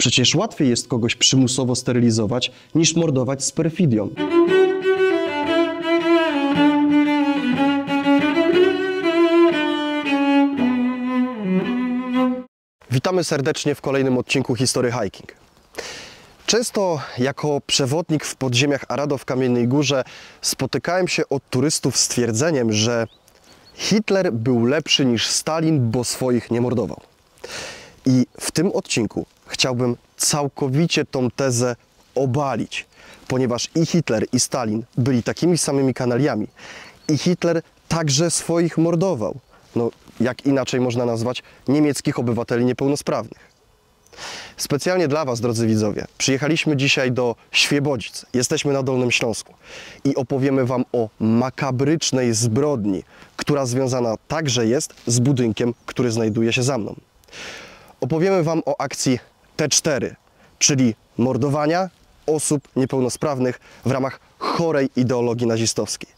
Przecież łatwiej jest kogoś przymusowo sterylizować, niż mordować z perfidią. Witamy serdecznie w kolejnym odcinku Historii Hiking. Często jako przewodnik w podziemiach Arado w Kamiennej Górze spotykałem się od turystów z twierdzeniem, że Hitler był lepszy niż Stalin, bo swoich nie mordował. I w tym odcinku chciałbym całkowicie tą tezę obalić, ponieważ i Hitler, i Stalin byli takimi samymi kanaliami. I Hitler także swoich mordował. No, jak inaczej można nazwać niemieckich obywateli niepełnosprawnych. Specjalnie dla Was, drodzy widzowie, przyjechaliśmy dzisiaj do Świebodzic. Jesteśmy na Dolnym Śląsku i opowiemy Wam o makabrycznej zbrodni, która związana także jest z budynkiem, który znajduje się za mną. Opowiemy Wam o akcji T4, czyli mordowania osób niepełnosprawnych w ramach chorej ideologii nazistowskiej.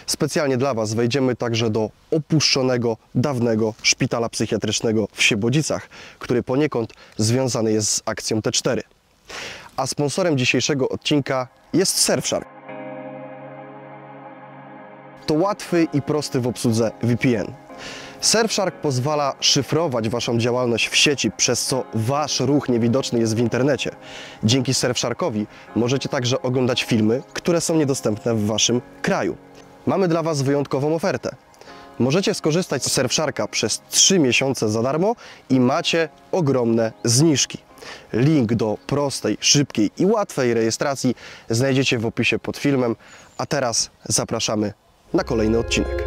Specjalnie dla Was wejdziemy także do opuszczonego, dawnego szpitala psychiatrycznego w Świebodzicach, który poniekąd związany jest z akcją T4. A sponsorem dzisiejszego odcinka jest Surfshark. To łatwy i prosty w obsłudze VPN. Surfshark pozwala szyfrować Waszą działalność w sieci, przez co Wasz ruch niewidoczny jest w internecie. Dzięki Surfsharkowi możecie także oglądać filmy, które są niedostępne w Waszym kraju. Mamy dla Was wyjątkową ofertę. Możecie skorzystać z Surfsharka przez 3 miesiące za darmo i macie ogromne zniżki. Link do prostej, szybkiej i łatwej rejestracji znajdziecie w opisie pod filmem, a teraz zapraszamy na kolejny odcinek.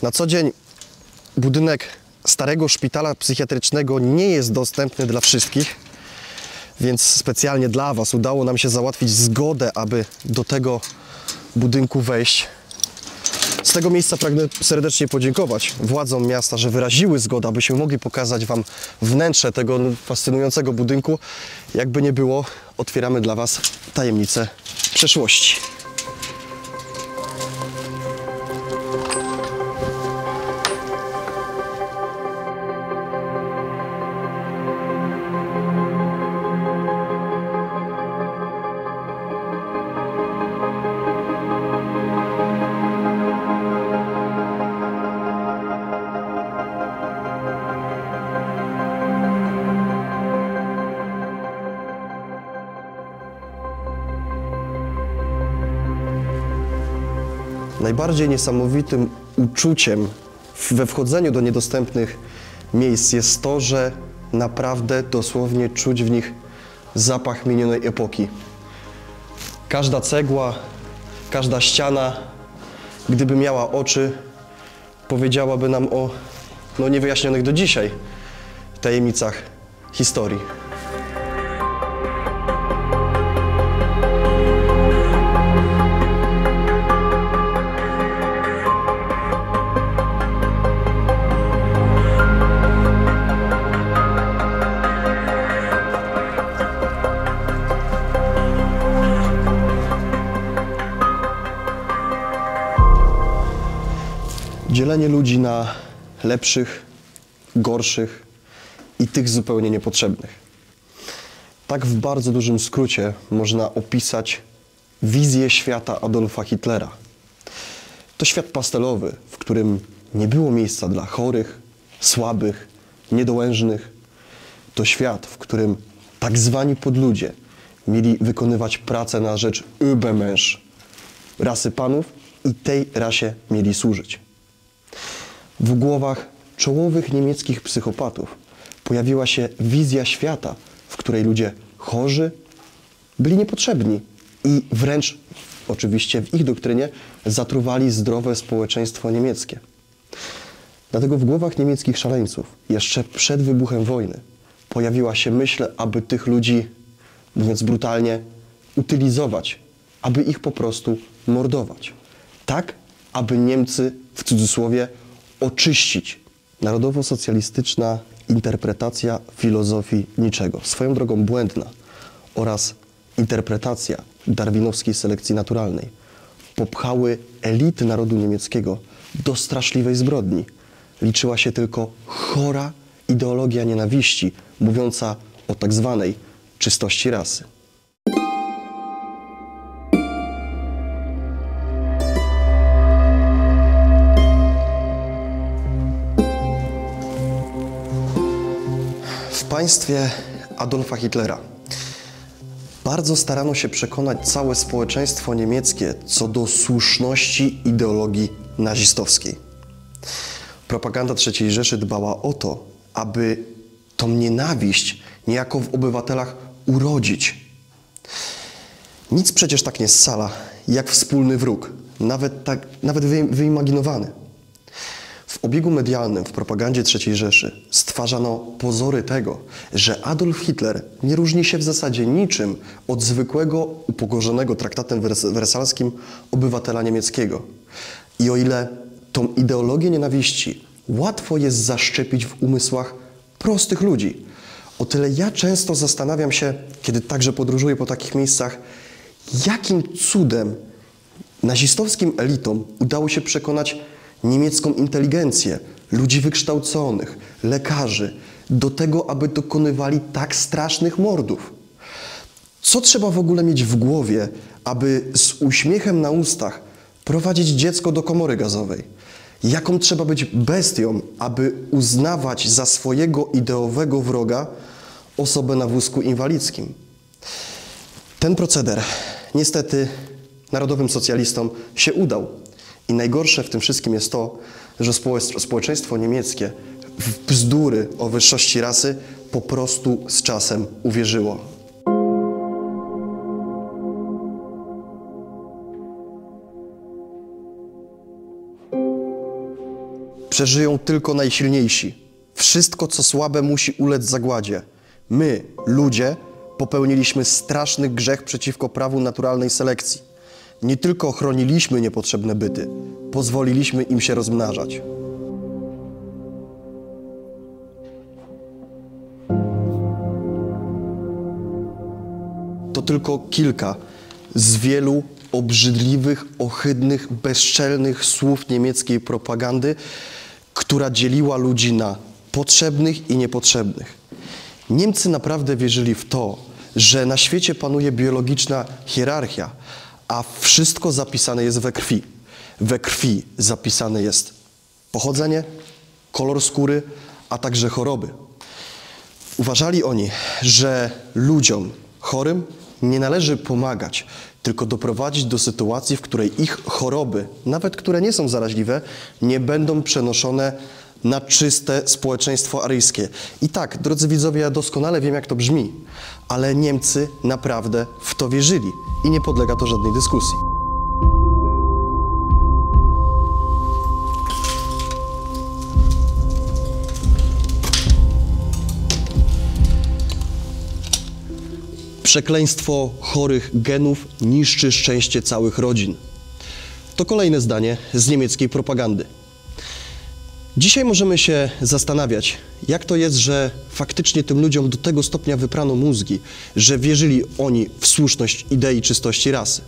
Na co dzień budynek starego szpitala psychiatrycznego nie jest dostępny dla wszystkich, więc specjalnie dla Was udało nam się załatwić zgodę, aby do tego budynku wejść. Z tego miejsca pragnę serdecznie podziękować władzom miasta, że wyraziły zgodę, abyśmy mogli pokazać Wam wnętrze tego fascynującego budynku. Jakby nie było, otwieramy dla Was tajemnicę przeszłości. Najbardziej niesamowitym uczuciem we wchodzeniu do niedostępnych miejsc jest to, że naprawdę dosłownie czuć w nich zapach minionej epoki. Każda cegła, każda ściana, gdyby miała oczy, powiedziałaby nam o niewyjaśnionych do dzisiaj tajemnicach historii. Dzielenie ludzi na lepszych, gorszych i tych zupełnie niepotrzebnych. Tak w bardzo dużym skrócie można opisać wizję świata Adolfa Hitlera. To świat pastelowy, w którym nie było miejsca dla chorych, słabych, niedołężnych. To świat, w którym tak zwani podludzie mieli wykonywać pracę na rzecz Übermensch, rasy panów, i tej rasie mieli służyć. W głowach czołowych niemieckich psychopatów pojawiła się wizja świata, w której ludzie chorzy byli niepotrzebni i wręcz, oczywiście w ich doktrynie, zatruwali zdrowe społeczeństwo niemieckie. Dlatego w głowach niemieckich szaleńców jeszcze przed wybuchem wojny pojawiła się myśl, aby tych ludzi, mówiąc brutalnie, utylizować, aby ich po prostu mordować. tak aby Niemcy, w cudzysłowie, oczyścić. Narodowo-socjalistyczna interpretacja filozofii niczego, swoją drogą błędna, oraz interpretacja darwinowskiej selekcji naturalnej popchały elity narodu niemieckiego do straszliwej zbrodni. Liczyła się tylko chora ideologia nienawiści, mówiąca o tak zwanej czystości rasy. W państwie Adolfa Hitlera bardzo starano się przekonać całe społeczeństwo niemieckie co do słuszności ideologii nazistowskiej. Propaganda III Rzeszy dbała o to, aby tą nienawiść niejako w obywatelach urodzić. Nic przecież tak nie scala, jak wspólny wróg, nawet wyimaginowany. W obiegu medialnym, w propagandzie III Rzeszy stwarzano pozory tego, że Adolf Hitler nie różni się w zasadzie niczym od zwykłego, upokorzonego traktatem wersalskim obywatela niemieckiego. I o ile tą ideologię nienawiści łatwo jest zaszczepić w umysłach prostych ludzi, o tyle ja często zastanawiam się, kiedy także podróżuję po takich miejscach, jakim cudem nazistowskim elitom udało się przekonać niemiecką inteligencję, ludzi wykształconych, lekarzy, do tego, aby dokonywali tak strasznych mordów. Co trzeba w ogóle mieć w głowie, aby z uśmiechem na ustach prowadzić dziecko do komory gazowej? Jaką trzeba być bestią, aby uznawać za swojego ideowego wroga osobę na wózku inwalidzkim? Ten proceder niestety narodowym socjalistom się udał. I najgorsze w tym wszystkim jest to, że społeczeństwo niemieckie w bzdury o wyższości rasy po prostu z czasem uwierzyło. Przeżyją tylko najsilniejsi. Wszystko, co słabe, musi ulec zagładzie. My, ludzie, popełniliśmy straszny grzech przeciwko prawu naturalnej selekcji. Nie tylko chroniliśmy niepotrzebne byty, pozwoliliśmy im się rozmnażać. To tylko kilka z wielu obrzydliwych, ohydnych, bezczelnych słów niemieckiej propagandy, która dzieliła ludzi na potrzebnych i niepotrzebnych. Niemcy naprawdę wierzyli w to, że na świecie panuje biologiczna hierarchia, a wszystko zapisane jest we krwi. We krwi zapisane jest pochodzenie, kolor skóry, a także choroby. Uważali oni, że ludziom chorym nie należy pomagać, tylko doprowadzić do sytuacji, w której ich choroby, nawet które nie są zaraźliwe, nie będą przenoszone na czyste społeczeństwo aryjskie. I tak, drodzy widzowie, ja doskonale wiem, jak to brzmi, ale Niemcy naprawdę w to wierzyli i nie podlega to żadnej dyskusji. Przekleństwo chorych genów niszczy szczęście całych rodzin. To kolejne zdanie z niemieckiej propagandy. Dzisiaj możemy się zastanawiać, jak to jest, że faktycznie tym ludziom do tego stopnia wyprano mózgi, że wierzyli oni w słuszność idei czystości rasy.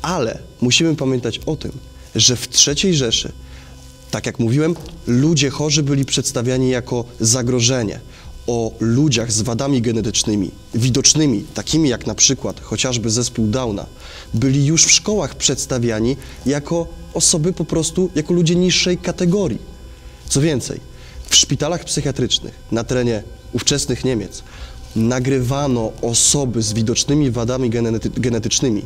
Ale musimy pamiętać o tym, że w III Rzeszy, tak jak mówiłem, ludzie chorzy byli przedstawiani jako zagrożenie. O ludziach z wadami genetycznymi, widocznymi, takimi jak na przykład chociażby zespół Downa, byli już w szkołach przedstawiani jako osoby po prostu, jako ludzie niższej kategorii. Co więcej, w szpitalach psychiatrycznych na terenie ówczesnych Niemiec nagrywano osoby z widocznymi wadami genetycznymi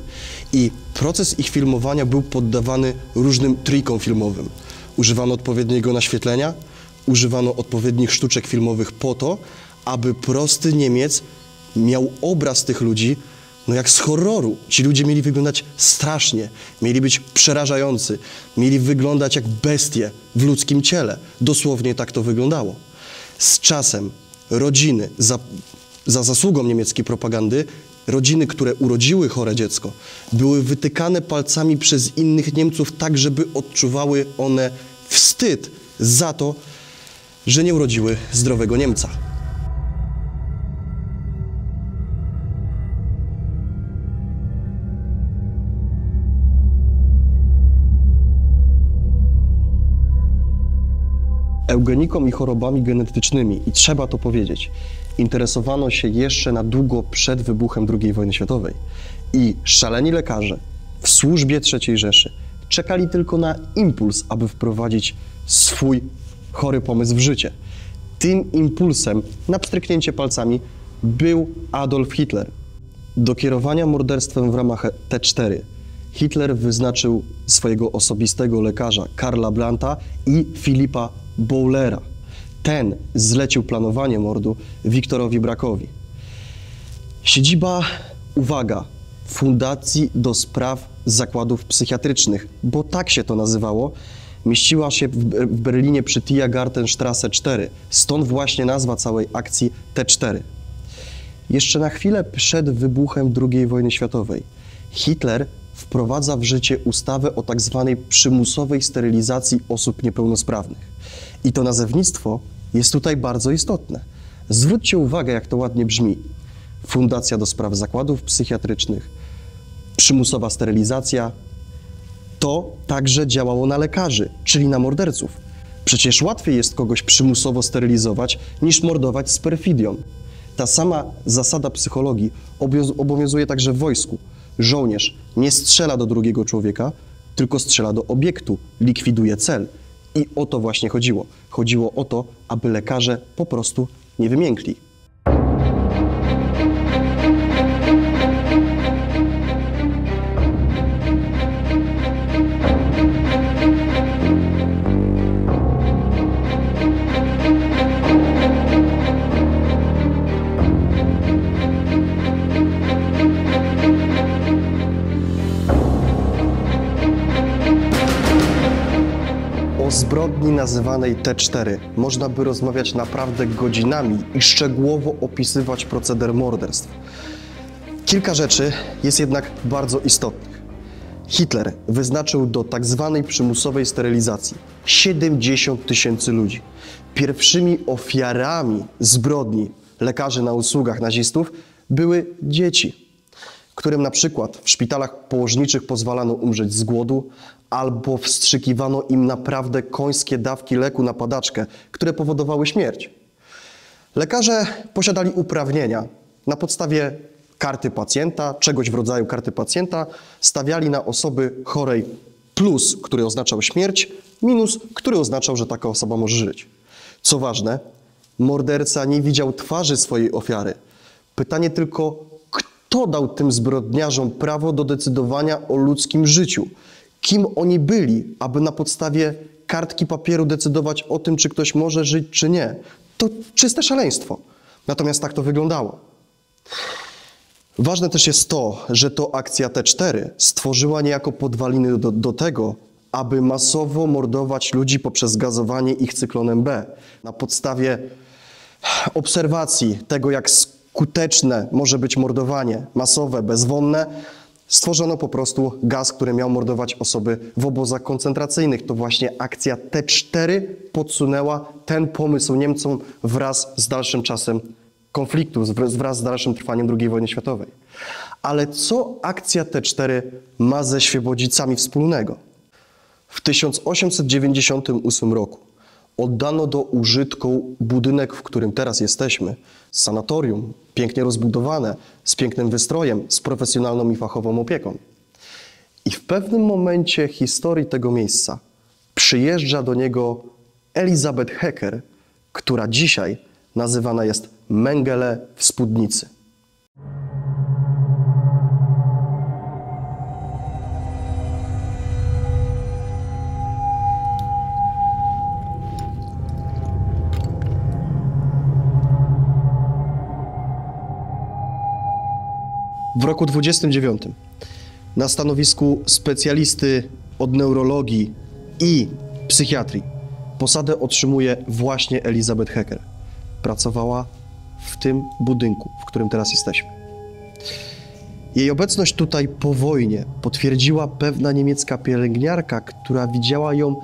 i proces ich filmowania był poddawany różnym trikom filmowym. Używano odpowiedniego naświetlenia, używano odpowiednich sztuczek filmowych po to, aby prosty Niemiec miał obraz tych ludzi, no jak z horroru. Ci ludzie mieli wyglądać strasznie, mieli być przerażający, mieli wyglądać jak bestie w ludzkim ciele. Dosłownie tak to wyglądało. Z czasem rodziny, za zasługą niemieckiej propagandy, rodziny, które urodziły chore dziecko, były wytykane palcami przez innych Niemców tak, żeby odczuwały one wstyd za to, że nie urodziły zdrowego Niemca. Eugeniką i chorobami genetycznymi, i trzeba to powiedzieć, interesowano się jeszcze na długo przed wybuchem II wojny światowej. I szaleni lekarze w służbie III Rzeszy czekali tylko na impuls, aby wprowadzić swój chory pomysł w życie. Tym impulsem, na pstryknięcie palcami, był Adolf Hitler. Do kierowania morderstwem w ramach T4 Hitler wyznaczył swojego osobistego lekarza Karla Blanta i Filipa Bowlera. Ten zlecił planowanie mordu Wiktorowi Brackowi. Siedziba, uwaga, Fundacji do Spraw Zakładów Psychiatrycznych, bo tak się to nazywało, mieściła się w Berlinie przy Tiergartenstrasse 4, stąd właśnie nazwa całej akcji T4. Jeszcze na chwilę przed wybuchem II wojny światowej Hitler wprowadza w życie ustawę o tak zwanej przymusowej sterylizacji osób niepełnosprawnych. I to nazewnictwo jest tutaj bardzo istotne. Zwróćcie uwagę, jak to ładnie brzmi. Fundacja do Spraw Zakładów Psychiatrycznych, przymusowa sterylizacja. To także działało na lekarzy, czyli na morderców. Przecież łatwiej jest kogoś przymusowo sterylizować, niż mordować z perfidią. Ta sama zasada psychologii obowiązuje także w wojsku. Żołnierz nie strzela do drugiego człowieka, tylko strzela do obiektu, likwiduje cel. I o to właśnie chodziło. Chodziło o to, aby lekarze po prostu nie wymiękli. O zbrodni nazywanej T4 można by rozmawiać naprawdę godzinami i szczegółowo opisywać proceder morderstw. Kilka rzeczy jest jednak bardzo istotnych. Hitler wyznaczył do tak zwanej przymusowej sterylizacji 70 000 ludzi. Pierwszymi ofiarami zbrodni lekarzy na usługach nazistów były dzieci, którym na przykład w szpitalach położniczych pozwalano umrzeć z głodu, albo wstrzykiwano im naprawdę końskie dawki leku na padaczkę, które powodowały śmierć. Lekarze posiadali uprawnienia. Na podstawie karty pacjenta, czegoś w rodzaju karty pacjenta, stawiali na osoby chorej plus, który oznaczał śmierć, minus, który oznaczał, że taka osoba może żyć. Co ważne, morderca nie widział twarzy swojej ofiary. Pytanie tylko, kto dał tym zbrodniarzom prawo do decydowania o ludzkim życiu? Kim oni byli, aby na podstawie kartki papieru decydować o tym, czy ktoś może żyć, czy nie? To czyste szaleństwo. Natomiast tak to wyglądało. Ważne też jest to, że to akcja T4 stworzyła niejako podwaliny do tego, aby masowo mordować ludzi poprzez gazowanie ich cyklonem B. Na podstawie obserwacji tego, jak skuteczne może być mordowanie masowe, bezwonne, stworzono po prostu gaz, który miał mordować osoby w obozach koncentracyjnych. To właśnie akcja T4 podsunęła ten pomysł Niemcom wraz z dalszym czasem konfliktu, wraz z dalszym trwaniem II wojny światowej. Ale co akcja T4 ma ze Świebodzicami wspólnego? W 1898 roku oddano do użytku budynek, w którym teraz jesteśmy, sanatorium, pięknie rozbudowane, z pięknym wystrojem, z profesjonalną i fachową opieką. I w pewnym momencie historii tego miejsca przyjeżdża do niego Elisabeth Hecker, która dzisiaj nazywana jest Mengele w spódnicy. W roku 29 na stanowisku specjalisty od neurologii i psychiatrii posadę otrzymuje właśnie Elisabeth Hecker. Pracowała w tym budynku, w którym teraz jesteśmy. Jej obecność tutaj po wojnie potwierdziła pewna niemiecka pielęgniarka, która widziała ją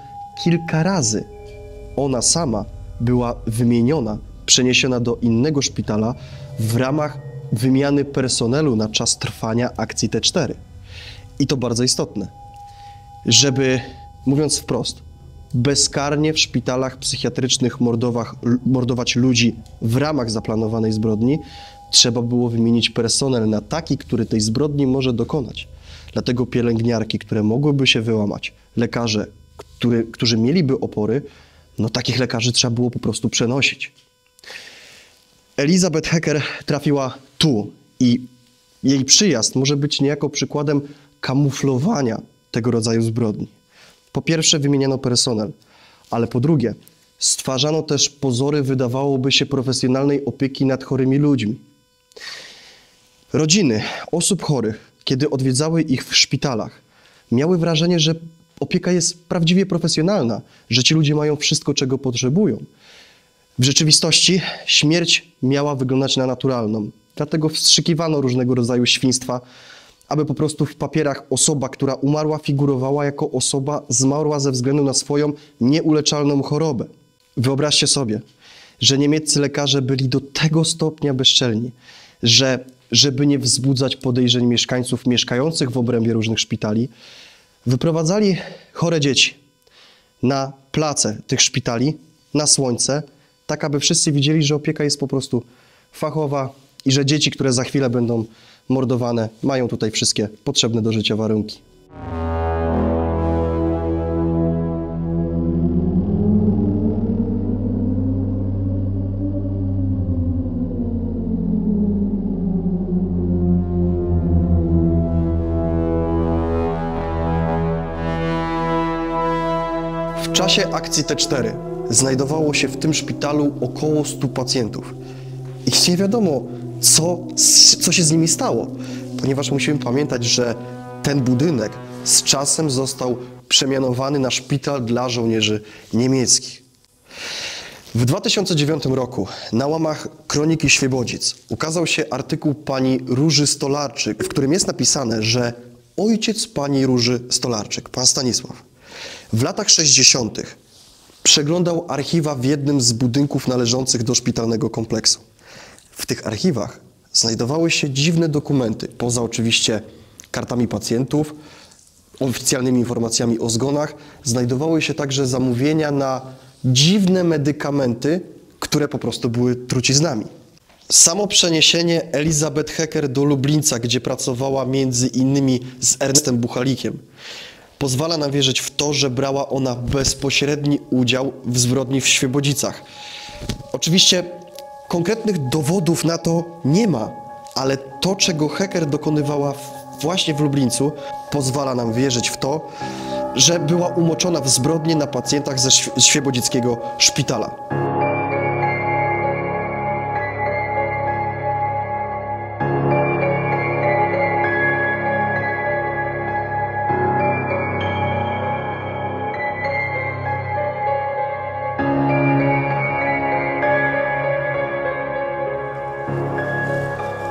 kilka razy. Ona sama była wymieniona, przeniesiona do innego szpitala w ramach wymiany personelu na czas trwania akcji T4. I to bardzo istotne, żeby, mówiąc wprost, bezkarnie w szpitalach psychiatrycznych mordować ludzi w ramach zaplanowanej zbrodni, trzeba było wymienić personel na taki, który tej zbrodni może dokonać. Dlatego pielęgniarki, które mogłyby się wyłamać, lekarze, którzy mieliby opory, no takich lekarzy trzeba było po prostu przenosić. Elisabeth Hecker trafiła tu i jej przyjazd może być niejako przykładem kamuflowania tego rodzaju zbrodni. Po pierwsze wymieniano personel, ale po drugie stwarzano też pozory, wydawałoby się, profesjonalnej opieki nad chorymi ludźmi. Rodziny osób chorych, kiedy odwiedzały ich w szpitalach, miały wrażenie, że opieka jest prawdziwie profesjonalna, że ci ludzie mają wszystko, czego potrzebują. W rzeczywistości śmierć miała wyglądać na naturalną, dlatego wstrzykiwano różnego rodzaju świństwa, aby po prostu w papierach osoba, która umarła, figurowała jako osoba zmarła ze względu na swoją nieuleczalną chorobę. Wyobraźcie sobie, że niemieccy lekarze byli do tego stopnia bezczelni, że żeby nie wzbudzać podejrzeń mieszkańców mieszkających w obrębie różnych szpitali, wyprowadzali chore dzieci na place tych szpitali, na słońce, tak aby wszyscy widzieli, że opieka jest po prostu fachowa i że dzieci, które za chwilę będą mordowane, mają tutaj wszystkie potrzebne do życia warunki. W czasie akcji T4 znajdowało się w tym szpitalu około 100 pacjentów. I nie wiadomo, co się z nimi stało, ponieważ musimy pamiętać, że ten budynek z czasem został przemianowany na szpital dla żołnierzy niemieckich. W 2009 roku na łamach Kroniki Świebodzic ukazał się artykuł pani Róży Stolarczyk, w którym jest napisane, że ojciec pani Róży Stolarczyk, pan Stanisław, w latach 60. przeglądał archiwa w jednym z budynków należących do szpitalnego kompleksu. W tych archiwach znajdowały się dziwne dokumenty, poza oczywiście kartami pacjentów, oficjalnymi informacjami o zgonach, znajdowały się także zamówienia na dziwne medykamenty, które po prostu były truciznami. Samo przeniesienie Elisabeth Hecker do Lublińca, gdzie pracowała między innymi z Ernestem Buchalikiem, pozwala nam wierzyć w to, że brała ona bezpośredni udział w zbrodni w Świebodzicach. Oczywiście konkretnych dowodów na to nie ma, ale to, czego Hecker dokonywała właśnie w Lublińcu, pozwala nam wierzyć w to, że była umoczona w zbrodnię na pacjentach ze świebodzickiego szpitala.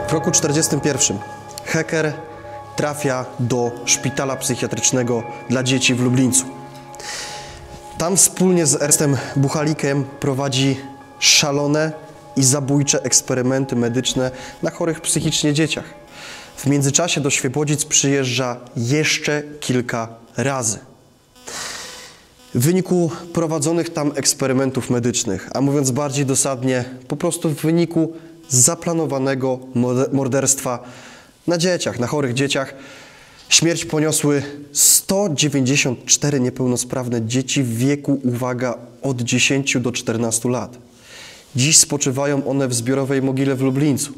W roku 1941 Hecker trafia do szpitala psychiatrycznego dla dzieci w Lublińcu. Tam wspólnie z Ernestem Buchalikiem prowadzi szalone i zabójcze eksperymenty medyczne na chorych psychicznie dzieciach. W międzyczasie do Świebodzic przyjeżdża jeszcze kilka razy. W wyniku prowadzonych tam eksperymentów medycznych, a mówiąc bardziej dosadnie, po prostu w wyniku zaplanowanego morderstwa na dzieciach, na chorych dzieciach, śmierć poniosły 194 niepełnosprawne dzieci w wieku, uwaga, od 10 do 14 lat. Dziś spoczywają one w zbiorowej mogile w Lublińcu.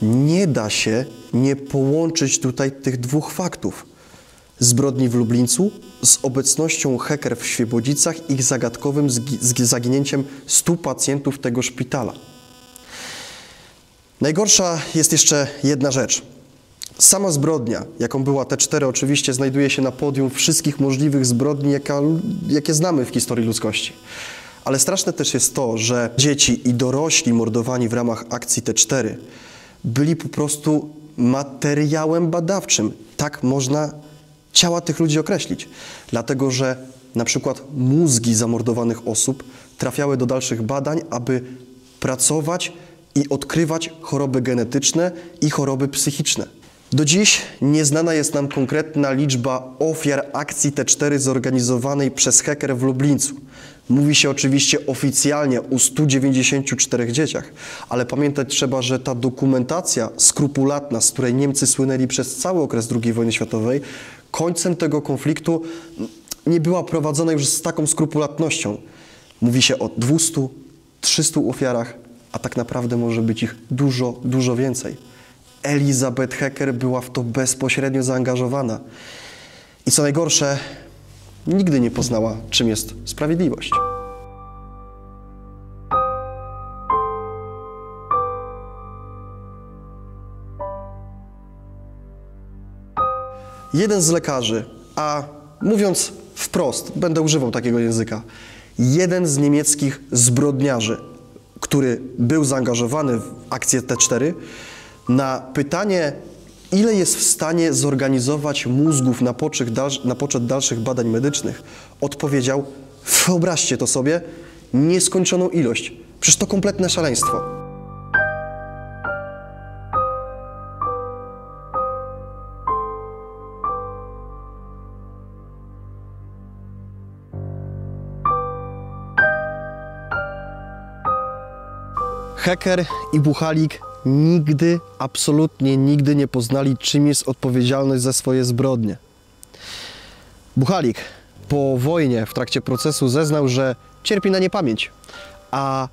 Nie da się nie połączyć tutaj tych dwóch faktów. Zbrodni w Lublińcu z obecnością Hecker w Świebodzicach i ich zagadkowym zaginięciem 100 pacjentów tego szpitala. Najgorsza jest jeszcze jedna rzecz. Sama zbrodnia, jaką była T4, oczywiście znajduje się na podium wszystkich możliwych zbrodni, jakie znamy w historii ludzkości. Ale straszne też jest to, że dzieci i dorośli mordowani w ramach akcji T4 byli po prostu materiałem badawczym. Tak można ciała tych ludzi określić. Dlatego, że na przykład mózgi zamordowanych osób trafiały do dalszych badań, aby pracować i odkrywać choroby genetyczne i choroby psychiczne. Do dziś nieznana jest nam konkretna liczba ofiar akcji T4 zorganizowanej przez Hecker w Lublińcu. Mówi się oczywiście oficjalnie o 194 dzieciach, ale pamiętać trzeba, że ta dokumentacja skrupulatna, z której Niemcy słynęli przez cały okres II wojny światowej, końcem tego konfliktu nie była prowadzona już z taką skrupulatnością. Mówi się o 200, 300 ofiarach, a tak naprawdę może być ich dużo, dużo więcej. Elisabeth Hecker była w to bezpośrednio zaangażowana. I co najgorsze, nigdy nie poznała, czym jest sprawiedliwość. Jeden z lekarzy, a mówiąc wprost, będę używał takiego języka, jeden z niemieckich zbrodniarzy, który był zaangażowany w akcję T4, na pytanie, ile jest w stanie zorganizować mózgów na poczet dalszych badań medycznych, odpowiedział, wyobraźcie to sobie, nieskończoną ilość. Przecież to kompletne szaleństwo. Hecker i Buchalik nigdy, absolutnie nigdy nie poznali, czym jest odpowiedzialność za swoje zbrodnie. Buchalik po wojnie w trakcie procesu zeznał, że cierpi na niepamięć, a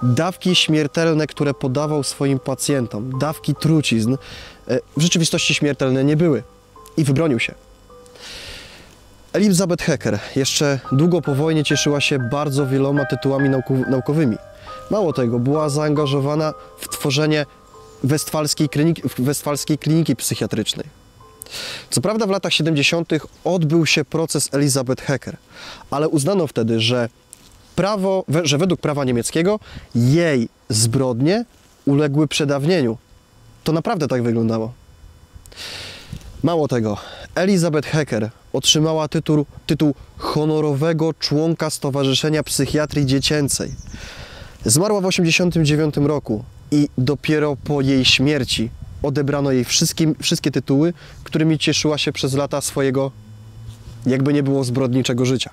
dawki śmiertelne, które podawał swoim pacjentom, dawki trucizn, w rzeczywistości śmiertelne nie były i wybronił się. Elisabeth Hecker jeszcze długo po wojnie cieszyła się bardzo wieloma tytułami naukowymi. Mało tego, była zaangażowana w tworzenie westfalskiej kliniki psychiatrycznej. Co prawda w latach 70. odbył się proces Elisabeth Hecker, ale uznano wtedy, że według prawa niemieckiego jej zbrodnie uległy przedawnieniu. To naprawdę tak wyglądało. Mało tego, Elisabeth Hecker otrzymała tytuł honorowego członka Stowarzyszenia Psychiatrii Dziecięcej. Zmarła w 1989 roku i dopiero po jej śmierci odebrano jej wszystkie tytuły, którymi cieszyła się przez lata swojego, jakby nie było, zbrodniczego życia.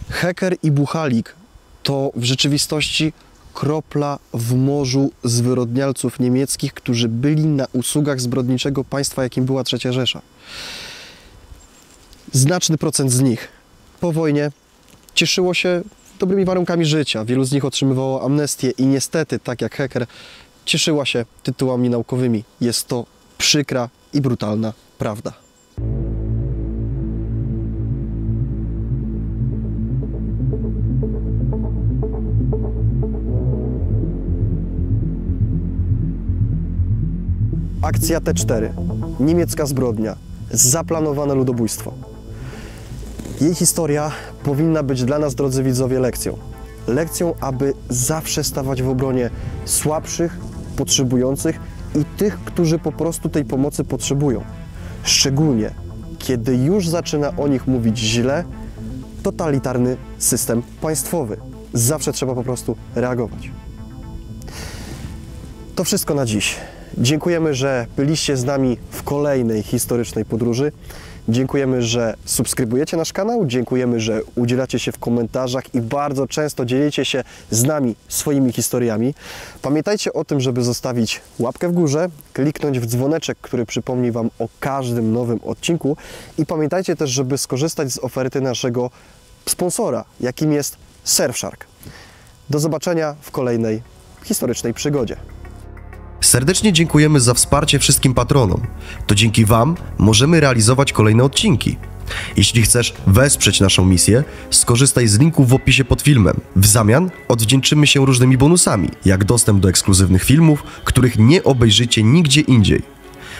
Hecker i Buchalik to w rzeczywistości kropla w morzu zwyrodnialców niemieckich, którzy byli na usługach zbrodniczego państwa, jakim była III Rzesza. Znaczny procent z nich po wojnie cieszyło się dobrymi warunkami życia. Wielu z nich otrzymywało amnestię i niestety, tak jak Hecker, cieszyła się tytułami naukowymi. Jest to przykra i brutalna prawda. Akcja T4. Niemiecka zbrodnia. Zaplanowane ludobójstwo. Jej historia powinna być dla nas, drodzy widzowie, lekcją. Lekcją, aby zawsze stawać w obronie słabszych, potrzebujących i tych, którzy po prostu tej pomocy potrzebują. Szczególnie, kiedy już zaczyna o nich mówić źle totalitarny system państwowy. Zawsze trzeba po prostu reagować. To wszystko na dziś. Dziękujemy, że byliście z nami w kolejnej historycznej podróży. Dziękujemy, że subskrybujecie nasz kanał, dziękujemy, że udzielacie się w komentarzach i bardzo często dzielicie się z nami swoimi historiami. Pamiętajcie o tym, żeby zostawić łapkę w górze, kliknąć w dzwoneczek, który przypomni Wam o każdym nowym odcinku i pamiętajcie też, żeby skorzystać z oferty naszego sponsora, jakim jest Surfshark. Do zobaczenia w kolejnej historycznej przygodzie. Serdecznie dziękujemy za wsparcie wszystkim patronom. To dzięki Wam możemy realizować kolejne odcinki. Jeśli chcesz wesprzeć naszą misję, skorzystaj z linku w opisie pod filmem. W zamian odwdzięczymy się różnymi bonusami, jak dostęp do ekskluzywnych filmów, których nie obejrzycie nigdzie indziej.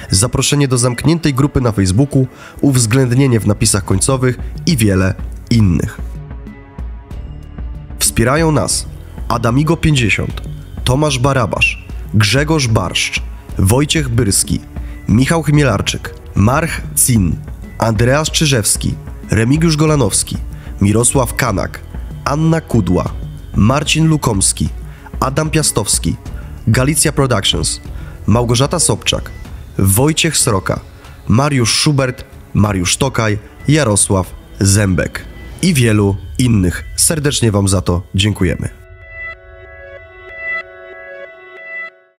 Zaproszenie do zamkniętej grupy na Facebooku, uwzględnienie w napisach końcowych i wiele innych. Wspierają nas Adamigo50, Tomasz Barabasz, Grzegorz Barszcz, Wojciech Byrski, Michał Chmielarczyk, March Cin, Andreas Czyżewski, Remigiusz Golanowski, Mirosław Kanak, Anna Kudła, Marcin Lukomski, Adam Piastowski, Galicja Productions, Małgorzata Sobczak, Wojciech Sroka, Mariusz Schubert, Mariusz Tokaj, Jarosław Zębek i wielu innych. Serdecznie Wam za to dziękujemy.